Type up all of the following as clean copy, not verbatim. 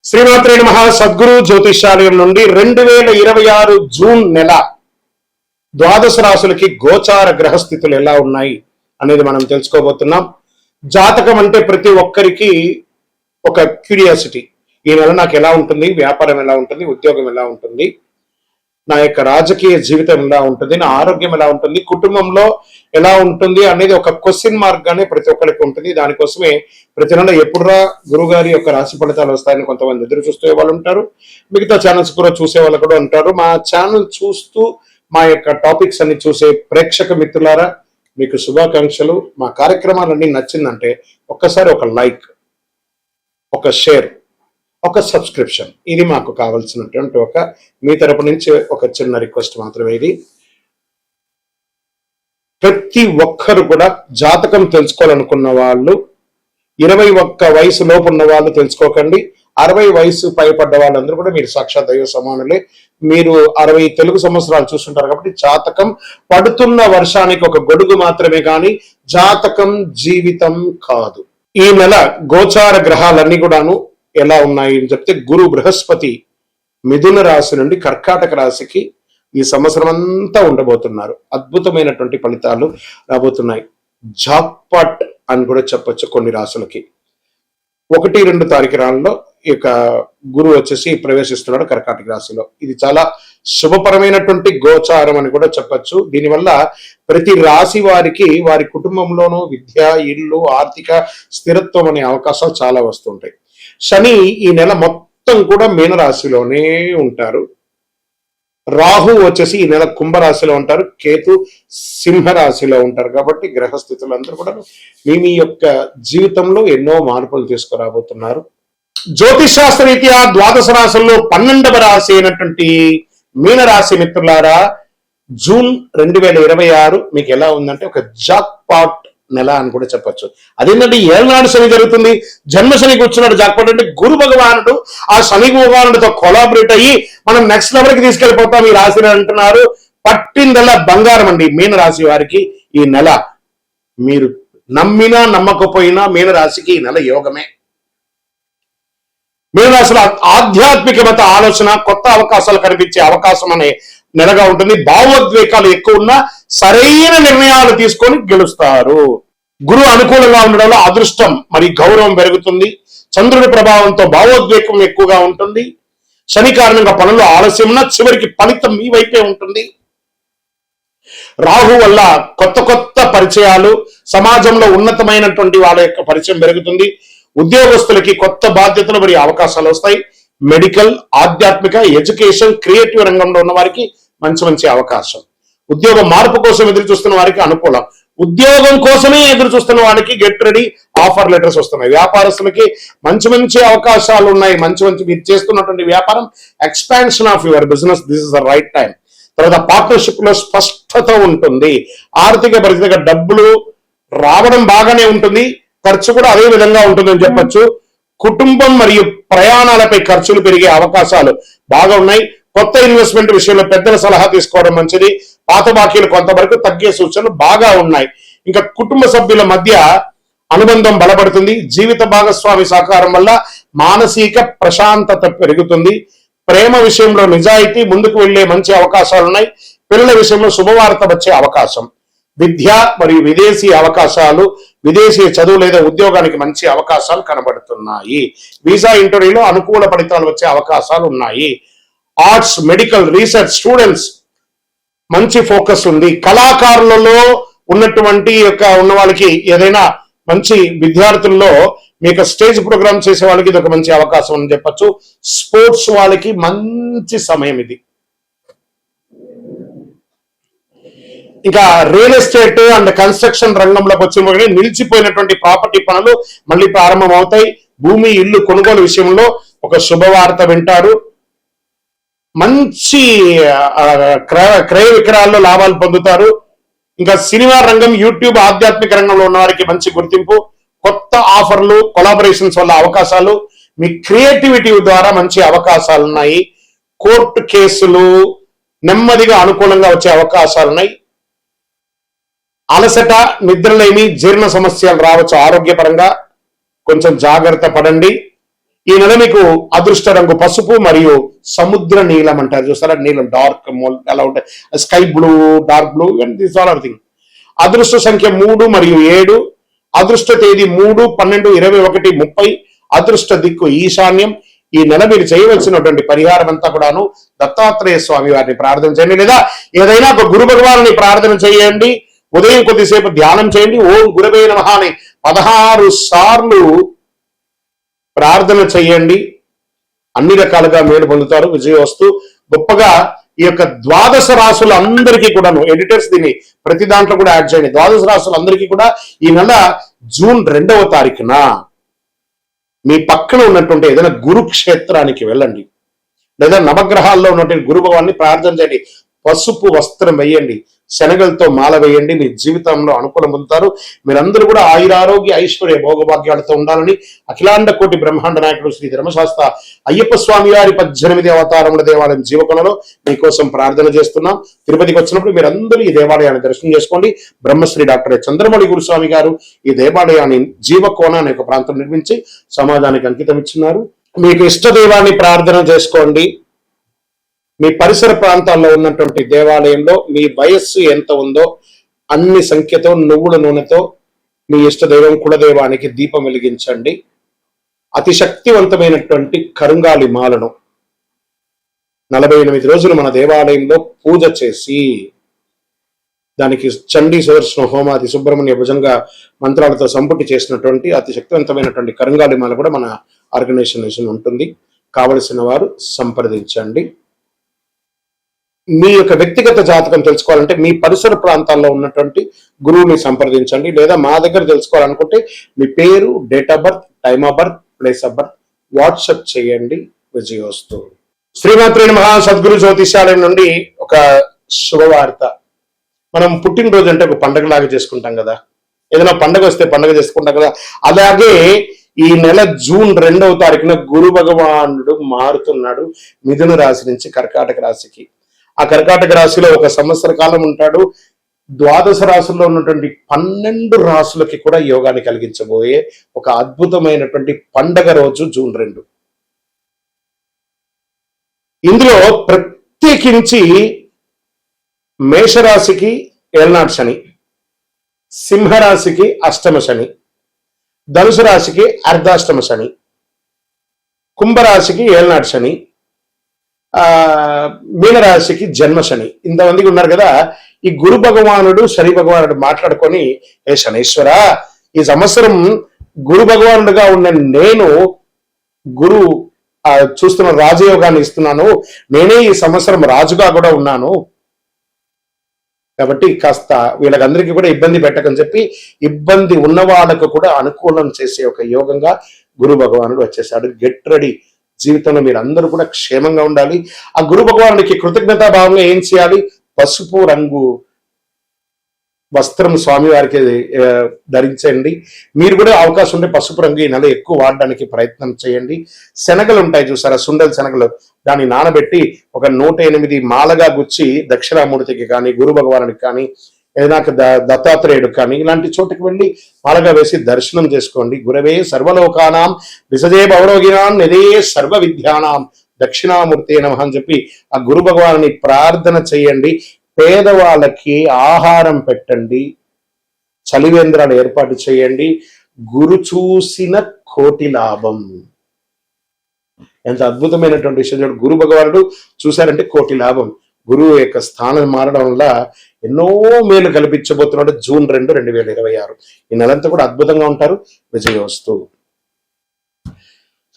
శ్రీమాత్రే నమః. సద్గురు జ్యోతిషాలయం నుండి 2026 జూన్ నెల ద్వాదశ రాశులకి గోచార గ్రహస్థితులు ఎలా ఉన్నాయి అనేది మనం తెలుసుకోబోతున్నాం. జాతకం అంటే ప్రతి ఒక్కరికి ఒక క్యూరియాసిటీ. ఈ నెల నాకు ఎలా ఉంటుంది, వ్యాపారం ఎలా ఉంటుంది, ఉద్యోగం ఎలా ఉంటుంది, నా యొక్క రాజకీయ జీవితం ఎలా ఉంటుంది, నా ఆరోగ్యం ఎలా ఉంటుంది, కుటుంబంలో ఎలా ఉంటుంది అనేది ఒక క్వశ్చన్ మార్క్ గానే ప్రతి ఒక్కరికి ఉంటుంది. దానికోసమే ప్రతి నెల ఎప్పుడురా గురుగారి యొక్క రాశి ఫలితాలు వస్తాయని కొంతమంది ఎదురు చూసే వాళ్ళు ఉంటారు. మిగతా ఛానల్స్ కూడా చూసే వాళ్ళు కూడా ఉంటారు. మా ఛానల్ చూస్తూ మా యొక్క టాపిక్స్ అన్ని చూసే ప్రేక్షక మిత్రులారా, మీకు శుభాకాంక్షలు. మా కార్యక్రమాలన్నీ నచ్చిందంటే ఒక్కసారి ఒక లైక్, ఒక షేర్, ఒక సబ్స్క్రిప్షన్, ఇది మాకు కావాల్సినటువంటి మీ తరపు నుంచి ఒక చిన్న రిక్వెస్ట్ మాత్రమే. ఇది ప్రతి ఒక్కరు కూడా జాతకం తెలుసుకోవాలనుకున్న వాళ్ళు 21 వయసు లోపు ఉన్న వాళ్ళు తెలుసుకోకండి. 60 వయసు పైపడ్డ వాళ్ళందరూ కూడా మీరు సాక్షాత్ దైవ సమానులే. మీరు 60 తెలుగు సంవత్సరాలు చూస్తుంటారు కాబట్టి జాతకం పడుతున్న వర్షానికి ఒక గొడుగు మాత్రమే కానీ జాతకం జీవితం కాదు. ఈ నెల గోచార గ్రహాలన్నీ కూడాను ఎలా ఉన్నాయి అని చెప్తే, గురు బృహస్పతి మిథున రాశి నుండి కర్కాటక రాశికి ఈ సంవత్సరం అంతా ఉండబోతున్నారు. అద్భుతమైనటువంటి ఫలితాలు రాబోతున్నాయి. జాక్పాట్ అని కూడా చెప్పొచ్చు కొన్ని రాశులకి. 1-2 తారీఖులలో ఈ యొక్క గురువు వచ్చేసి ప్రవేశిస్తున్నాడు కర్కాటక రాశిలో. ఇది చాలా శుభపరమైనటువంటి గోచారం అని కూడా చెప్పొచ్చు. దీనివల్ల ప్రతి రాశి వారికి వారి కుటుంబంలోనూ విద్య, ఇల్లు, ఆర్థిక స్థిరత్వం అనే అవకాశాలు చాలా వస్తుంటాయి. శని ఈ నెల మొత్తం కూడా మీనరాశిలోనే ఉంటారు. రాహు వచ్చేసి ఈ నెల కుంభరాశిలో ఉంటారు. కేతు సింహరాశిలో ఉంటారు. కాబట్టి గ్రహస్థితులు అందరూ కూడా మీ యొక్క జీవితంలో ఎన్నో మార్పులు తీసుకురాబోతున్నారు. జ్యోతిష్ శాస్త్ర రీత్యా ద్వాదశ రాశుల్లో 12వ రాశి అయినటువంటి మీనరాశి మిత్రులారా, జూన్ 2026 మీకు ఎలా ఉందంటే ఒక జాక్పాట్ నెల అని కూడా చెప్పొచ్చు. అదేంటంటే ఏళ్ళనాడు శని జరుగుతుంది. జన్మ శనికి వచ్చినాడు జాక్పాట్ అంటే గురు భగవానుడు ఆ శని భగవానుడితో కొలాబరేట్ అయ్యి మనం నెక్స్ట్ లెవెల్కి తీసుకెళ్లిపోతాం ఈ రాశిని అంటున్నారు. పట్టిందల్లా బంగారం అండి మీన రాశి వారికి. ఈ నెల మీరు నమ్మినా నమ్మకపోయినా మీనరాశికి ఈ నెల యోగమే. మీనరాశిలో ఆధ్యాత్మికత ఆలోచన, కొత్త అవకాశాలు కనిపించే అవకాశం అనే నెలగా ఉంటుంది. భావోద్వేగాలు ఎక్కువ ఉన్న సరైన నిర్ణయాలు తీసుకొని గెలుస్తారు. గురువు అనుకూలంగా ఉండడంలో అదృష్టం మరి గౌరవం పెరుగుతుంది. చంద్రుడి ప్రభావంతో భావోద్వేగం ఎక్కువగా ఉంటుంది. శని కారణంగా పనులు ఆలస్యం ఉన్న చివరికి ఫలితం మీ వైపే ఉంటుంది. రాహు వల్ల కొత్త పరిచయాలు, సమాజంలో ఉన్నతమైనటువంటి వాళ్ళ యొక్క పరిచయం పెరుగుతుంది. ఉద్యోగస్తులకి కొత్త బాధ్యతలు మరియు అవకాశాలు వస్తాయి. మెడికల్, ఆధ్యాత్మిక, ఎడ్యుకేషన్, క్రియేటివ్ రంగంలో ఉన్న వారికి మంచి అవకాశం. ఉద్యోగ మార్పు కోసం ఎదురు చూస్తున్న వారికి అనుకూలం. ఉద్యోగం కోసమే ఎదురు చూస్తున్న వారికి గెట్ రెడీ, ఆఫర్ లెటర్స్ వస్తున్నాయి. వ్యాపారస్తులకి మంచి అవకాశాలు ఉన్నాయి. మంచి మీరు చేస్తున్నటువంటి వ్యాపారం expansion of your business, this is the right time. తర్వాత పార్ట్నర్షిప్ లో స్పష్టత ఉంటుంది. ఆర్థిక పరిస్థితిగా డబ్బులు రావడం బాగానే ఉంటుంది, ఖర్చు కూడా అదే విధంగా ఉంటుందని చెప్పొచ్చు. కుటుంబం మరియు ప్రయాణాలపై ఖర్చులు పెరిగే అవకాశాలు బాగా ఉన్నాయి. కొత్త ఇన్వెస్ట్మెంట్ విషయంలో పెద్దల సలహా తీసుకోవడం మంచిది. పాత బాకీలు కొంతవరకు తగ్గే సూచనలు బాగా ఉన్నాయి. ఇంకా కుటుంబ సభ్యుల మధ్య అనుబంధం బలపడుతుంది. జీవిత భాగస్వామి సహకారం వల్ల మానసిక ప్రశాంతత పెరుగుతుంది. ప్రేమ విషయంలో నిజాయితీ ముందుకు వెళ్లే మంచి అవకాశాలు ఉన్నాయి. పిల్లల విషయంలో శుభవార్త వచ్చే అవకాశం. విద్య మరియు విదేశీ అవకాశాలు, విదేశీ చదువు లేదా ఉద్యోగానికి మంచి అవకాశాలు కనబడుతున్నాయి. వీసా ఇంటర్వ్యూలో అనుకూల ఫలితాలు వచ్చే అవకాశాలు ఉన్నాయి. ఆర్ట్స్, మెడికల్, రీసెర్చ్ స్టూడెంట్స్ మంచి ఫోకస్ ఉంది. కళాకారులలో ఉన్నటువంటి ఉన్న వాళ్ళకి ఏదైనా మంచి విద్యార్థుల్లో మీకు స్టేజ్ ప్రోగ్రామ్ చేసే వాళ్ళకి ఇది ఒక మంచి అవకాశం అని చెప్పచ్చు. స్పోర్ట్స్ వాళ్ళకి మంచి సమయం ఇది. ఇంకా రియల్ ఎస్టేట్ అండ్ కన్స్ట్రక్షన్ రంగంలోకి వచ్చిన నిలిచిపోయినటువంటి ప్రాపర్టీ పనులు మళ్ళీ ప్రారంభం అవుతాయి. భూమి, ఇల్లు కొనుగోలు విషయంలో ఒక శుభవార్త వింటారు. మంచి క్రయ విక్రయాల్లో లాభాలు పొందుతారు. ఇంకా సినిమా రంగం, యూట్యూబ్, ఆధ్యాత్మిక రంగంలో ఉన్న వారికి మంచి గుర్తింపు. కొత్త ఆఫర్లు, కొలాబరేషన్స్ వల్ల అవకాశాలు, మీ క్రియేటివిటీ ద్వారా మంచి అవకాశాలు ఉన్నాయి. కోర్టు కేసులు నెమ్మదిగా అనుకూలంగా వచ్చే అవకాశాలు ఉన్నాయి. అలసట, నిద్రలేమి, జీర్ణ సమస్యలు రావచ్చు. ఆరోగ్యపరంగా కొంచెం జాగ్రత్త పడండి. ఈ నెల మీకు అదృష్ట రంగు పసుపు మరియు సముద్ర నీలం అంటారు చూస్తారా, నీలం డార్క్ ఎలా ఉంటాయి, sky blue, dark blue, this all are thing. అదృష్ట సంఖ్య 3 మరియు 7, అదృష్ట తేదీ 3, 12, 21, 30, అదృష్ట దిక్కు ఈశాన్యం. ఈ నెల మీరు చేయవలసినటువంటి పరిహారం అంతా కూడాను దత్తాత్రేయ స్వామి వారిని ప్రార్థన చేయండి, లేదా ఏదైనా ఒక గురు భగవాన్ని ప్రార్థన చేయండి. ఉదయం కొద్దిసేపు ధ్యానం చేయండి. ఓం గురవే నమః అని 16 సార్లు ప్రార్థన చేయండి. అన్ని రకాలుగా మేలు పొందుతారు, విజయం వస్తూ గొప్పగా. ఈ యొక్క ద్వాదశ రాసులు అందరికీ కూడాను, ఎడిటర్స్ దీన్ని ప్రతి దాంట్లో కూడా యాడ్ చేయండి. ద్వాదశ రాసులు అందరికీ కూడా ఈ నెల జూన్ 2వ తారీఖున మీ పక్కన ఉన్నటువంటి ఏదైనా గురుక్షేత్రానికి వెళ్ళండి, లేదా నవగ్రహాల్లో ఉన్నటువంటి గురు భగవాన్ని ప్రార్థన చేయండి. పసుపు వస్త్రం వేయండి, శనగలతో మాల వేయండి. మీ జీవితంలో అనుకూలం పొందుతారు. మీరందరూ కూడా ఆయురారోగ్య ఐశ్వర్య భోగభాగ్యాలతో ఉండాలని అఖిలాండ కోటి బ్రహ్మాండ నాయకుడు శ్రీ ధర్మశాస్త్ర అయ్యప్ప స్వామి వారి 18 అవతారముల దేవాలయం జీవకోణలో మీకోసం ప్రార్థన చేస్తున్నాం. తిరుపతికి వచ్చినప్పుడు మీరందరూ ఈ దేవాలయాన్ని దర్శనం చేసుకోండి. బ్రహ్మశ్రీ డాక్టర్ చంద్రమౌళి గురుస్వామి గారు ఈ దేవాలయాన్ని జీవకోణ అనే ఒక ప్రాంతం నిర్మించి సమాజానికి అంకితం ఇచ్చినారు. మీకు ఇష్ట దైవాన్ని ప్రార్థన చేసుకోండి. మీ పరిసర ప్రాంతాల్లో ఉన్నటువంటి దేవాలయంలో మీ వయస్సు ఎంత ఉందో అన్ని సంఖ్యతో నువ్వుల నూనెతో మీ ఇష్టదైవం కులదైవానికి దీపం వెలిగించండి. అతి శక్తివంతమైనటువంటి కరుంగాలి మాలను 48 రోజులు మన దేవాలయంలో పూజ చేసి దానికి చండీ సుదర్శన హోమాది సుబ్రహ్మణ్య భుజంగ మంత్రాలతో సంపుటి చేసినటువంటి అతి శక్తివంతమైనటువంటి కరుంగాలి మాల కూడా మన ఆర్గనైజేషన్ ఉంటుంది. కావలసిన వారు సంప్రదించండి. మీ యొక్క వ్యక్తిగత జాతకం తెలుసుకోవాలంటే మీ పరిసర ప్రాంతాల్లో ఉన్నటువంటి గురువుని సంప్రదించండి, లేదా మా దగ్గర తెలుసుకోవాలనుకుంటే మీ పేరు, date of birth, time of birth, place of birth WhatsApp చేయండి. విజయోస్తు. శ్రీమాత్రే నమః. సద్గురు జ్యోతిషాలయం నుండి ఒక శుభవార్త. మనం పుట్టినరోజు అంటే ఒక పండగలాగా చేసుకుంటాం కదా, ఏదైనా పండగ వస్తే పండగ చేసుకుంటాం కదా, అలాగే ఈ నెల జూన్ 2వ తారీఖున గురు భగవానుడు మారుతున్నాడు మిథున రాశి నుంచి కర్కాటక రాశికి. ఆ కర్కాటక రాశిలో ఒక సంవత్సర కాలం ఉంటాడు. ద్వాదశ రాశుల్లో ఉన్నటువంటి 12 రాశులకి కూడా యోగాన్ని కలిగించబోయే ఒక అద్భుతమైనటువంటి పండగ రోజు జూన్ 2. ఇందులో ప్రత్యేకించి మేషరాశికి ఏళ్నాడు శని, సింహరాశికి అష్టమ శని, ధనుసు రాశికి అర్ధాష్టమ శని, కుంభరాశికి ఏళ్నాడు శని, మీనరాశికి జన్మ శని. ఇంతమందికి ఉన్నారు కదా. ఈ గురు భగవానుడు శని భగవానుడు మాట్లాడుకొని, ఏ శనీశ్వర, ఈ సంవత్సరం గురు భగవానుడుగా ఉన్న నేను గురు చూస్తున్న రాజయోగాన్ని ఇస్తున్నాను, నేనే ఈ సంవత్సరం రాజుగా కూడా ఉన్నాను, కాబట్టి కాస్త వీళ్ళకందరికీ కూడా ఇబ్బంది పెట్టకని చెప్పి ఇబ్బంది ఉన్న వాళ్ళకు కూడా అనుకూలం చేసే ఒక యోగంగా గురు భగవానుడు వచ్చేసాడు. Get ready. జీవితంలో మీరు అందరూ కూడా క్షేమంగా ఉండాలి. ఆ గురు భగవానుడికి కృతజ్ఞతాభావంగా ఏం చేయాలి? పసుపు రంగు వస్త్రం స్వామివారికి ధరించండి. మీరు కూడా అవకాశం ఉంటే పసుపు రంగు ఈ నెల ఎక్కువ వాడడానికి ప్రయత్నం చేయండి. శనగలు ఉంటాయి చూసారా, సుండల శనగలు, దాన్ని నానబెట్టి ఒక 108 మాలగా గుచ్చి దక్షిణామూర్తికి కానీ గురు భగవానుడికి కానీ ఏదైనా దత్తాత్రేయుడు కానీ ఇలాంటి చోటుకి వెళ్ళి మాలగా వేసి దర్శనం చేసుకోండి. గురవే సర్వలోకానాం విసజే భవరోగినాం నిదే సర్వ విద్యానాం దక్షిణామూర్తి నమః అని చెప్పి ఆ గురు భగవాన్ని ప్రార్థన చేయండి. పేదవాళ్ళకి ఆహారం పెట్టండి, చలివేంద్రాలు ఏర్పాటు చేయండి. గురు చూసిన కోటి లాభం. ఎంత అద్భుతమైనటువంటి విషయం. గురు భగవానుడు చూశారంటే కోటి లాభం. గురువు యొక్క స్థానం మారడం వల్ల ఎన్నో మేలు కల్పించబోతున్నాడు. జూన్ 2, 2026 ఈ నెలంతా కూడా అద్భుతంగా ఉంటారు. విజయోస్తు.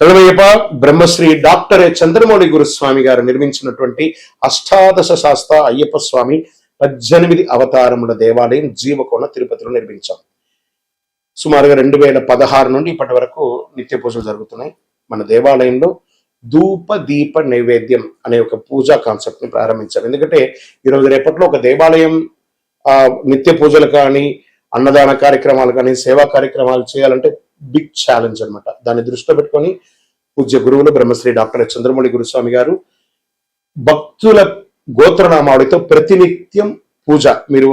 సర్వయ్యప్ప. బ్రహ్మశ్రీ డాక్టర్ చంద్రమౌళి గురుస్వామి గారు నిర్మించినటువంటి అష్టాదశ శాస్త్ర అయ్యప్ప స్వామి 18 అవతారముల దేవాలయం జీవకోణ తిరుపతిలో నిర్మించాం. సుమారుగా 2016 నుండి ఇప్పటి వరకు నిత్య పూజలు జరుగుతున్నాయి. మన దేవాలయంలో ధూప దీప నైవేద్యం అనే ఒక పూజా కాన్సెప్ట్ ని ప్రారంభించాం. ఎందుకంటే ఈరోజు రేపట్లో ఒక దేవాలయం నిత్య పూజలు కానీ, అన్నదాన కార్యక్రమాలు కానీ, సేవా కార్యక్రమాలు చేయాలంటే బిగ్ ఛాలెంజ్ అనమాట. దాన్ని దృష్టిలో పెట్టుకొని పూజ్య గురువులు బ్రహ్మశ్రీ డాక్టర్ చంద్రమౌళి గురుస్వామి గారు భక్తుల గోత్రనామావళితో ప్రతినిత్యం పూజ. మీరు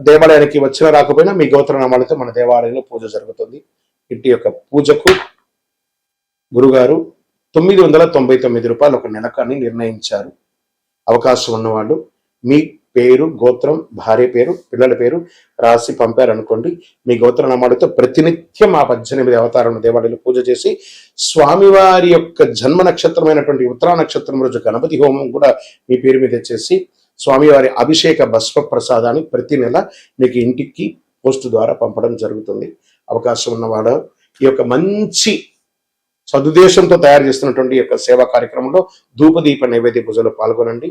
దేవాలయానికి వచ్చినా రాకపోయినా మీ గోత్రనామాలతో మన దేవాలయంలో పూజ జరుగుతుంది. ఇంటి యొక్క పూజకు గురుగారు 999 రూపాయలు ఒక నెలకు అని నిర్ణయించారు. అవకాశం ఉన్నవాళ్ళు మీ పేరు, గోత్రం, భార్య పేరు, పిల్లల పేరు రాసి పంపారనుకోండి. మీ గోత్ర నామాలతో ప్రతినిత్యం ఆ 18 అవతారాలను దేవాలయంలో పూజ చేసి స్వామివారి యొక్క జన్మ నక్షత్రమైనటువంటి ఉత్తరా నక్షత్రం రోజు గణపతి హోమం కూడా మీ పేరు మీద చేసి స్వామివారి అభిషేక భస్మ ప్రసాదాన్ని ప్రతి నెల మీకు ఇంటికి పోస్టు ద్వారా పంపడం జరుగుతుంది. అవకాశం ఉన్నవాడు ఈ యొక్క మంచి సదుద్దేశంతో తయారు చేస్తున్నటువంటి యొక్క సేవా కార్యక్రమంలో ధూపదీప నైవేద్య పూజలో పాల్గొనండి.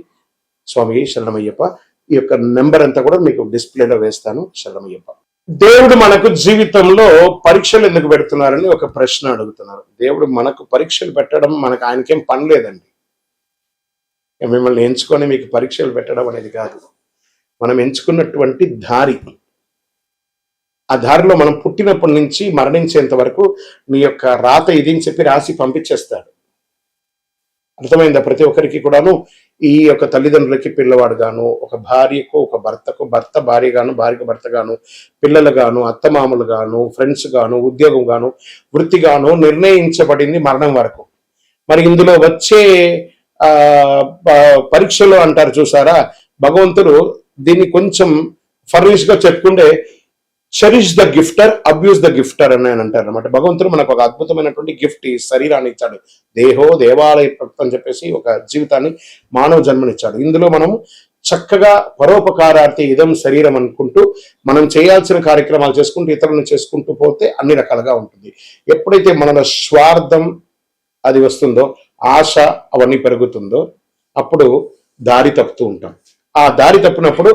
స్వామి శరణమయ్యప్ప. ఈ యొక్క నెంబర్ అంతా కూడా మీకు డిస్ప్లేలో వేస్తాను. శరణమయ్యప్ప. దేవుడు మనకు జీవితంలో పరీక్షలు ఎందుకు పెడుతున్నారని ఒక ప్రశ్న అడుగుతున్నారు. దేవుడు మనకు పరీక్షలు పెట్టడం మనకు ఆయనకేం పని లేదండి. మిమ్మల్ని ఎంచుకొని మీకు పరీక్షలు పెట్టడం అనేది కాదు. మనం ఎంచుకున్నటువంటి దారి, ఆ దారిలో మనం పుట్టినప్పటి నుంచి మరణించేంత వరకు నీ యొక్క రాత ఇది అని చెప్పి రాసి పంపించేస్తాడు. అర్థమైందా? ప్రతి ఒక్కరికి కూడాను ఈ యొక్క తల్లిదండ్రులకి పిల్లవాడు గాను, ఒక భార్యకు ఒక భర్తకు భర్త భార్య గాను, భార్యకు భర్త గాను, పిల్లలు గాను, అత్తమామలు గాను, ఫ్రెండ్స్ గాను, ఉద్యోగం గాను, వృత్తి గాను నిర్ణయించబడింది మరణం వరకు. మరి ఇందులో వచ్చే పరీక్షలు అంటారు చూసారా, భగవంతుడు దీన్ని కొంచెం ఫర్నిష్ గా చెప్పుకుంటే చెరిష్ ద గిఫ్టర్, అబ్యూస్ ద గిఫ్టర్ అని అంటారు అనమాట. భగవంతుడు మనకు ఒక అద్భుతమైనటువంటి గిఫ్ట్, ఈ శరీరాన్ని ఇచ్చాడు. దేహో దేవాలయ భక్తి అని చెప్పేసి ఒక జీవితాన్ని, మానవ జన్మనిచ్చాడు. ఇందులో మనం చక్కగా పరోపకారార్థి ఇదం శరీరం అనుకుంటూ మనం చేయాల్సిన కార్యక్రమాలు చేసుకుంటూ ఇతరులను చేసుకుంటూ పోతే అన్ని రకాలుగా ఉంటుంది. ఎప్పుడైతే మనలో స్వార్థం అది వస్తుందో, ఆశ అవన్నీ పెరుగుతుందో, అప్పుడు దారి తప్పుతూ ఉంటాం. ఆ దారి తప్పినప్పుడు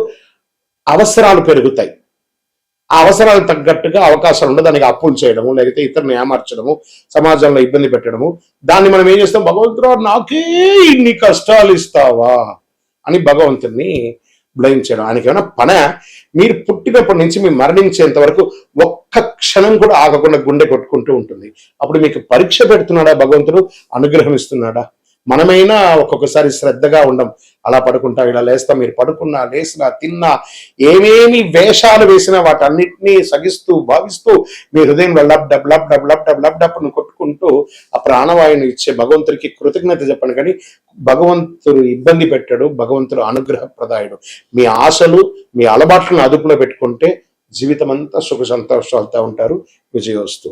అవసరాలు పెరుగుతాయి. ఆ అవసరాలకు తగ్గట్టుగా అవకాశాలు ఉండదు. దానికి అప్పులు చేయడము, లేకపోతే ఇతరులను ఏమార్చడము, సమాజంలో ఇబ్బంది పెట్టడము. దాన్ని మనం ఏం చేస్తాం? భగవంతుడు నాకే ఇన్ని కష్టాలు ఇస్తావా అని భగవంతుడిని బ్లేమ్ చేయడం. ఆయనకి ఏమైనా పన? మీరు పుట్టినప్పటి నుంచి మీరు మరణించేంత వరకు ఒక్క క్షణం కూడా ఆగకుండా గుండె కొట్టుకుంటూ ఉంటుంది. అప్పుడు మీకు పరీక్ష పెడుతున్నాడా భగవంతుడు? అనుగ్రహం ఇస్తున్నాడా? మనమైనా ఒక్కొక్కసారి శ్రద్ధగా ఉండం. అలా పడుకుంటా, ఇలా లేస్తాం. మీరు పడుకున్నా, లేసినా, తిన్నా, ఏమేమి వేషాలు వేసినా వాటన్నిటినీ సగిస్తూ భావిస్తూ మీ హృదయంలో lub dub lub dub lub dub lub డబ్ను కొట్టుకుంటూ ఆ ప్రాణవాయుని ఇచ్చే భగవంతుడికి కృతజ్ఞత చెప్పండి. కానీ భగవంతుడు ఇబ్బంది పెట్టాడు. భగవంతుడు అనుగ్రహ ప్రదాయుడు. మీ ఆశలు, మీ అలవాట్లను అదుపులో పెట్టుకుంటే జీవితం అంతా సుఖ సంతోషాలతో ఉంటారు. విజయోస్తు.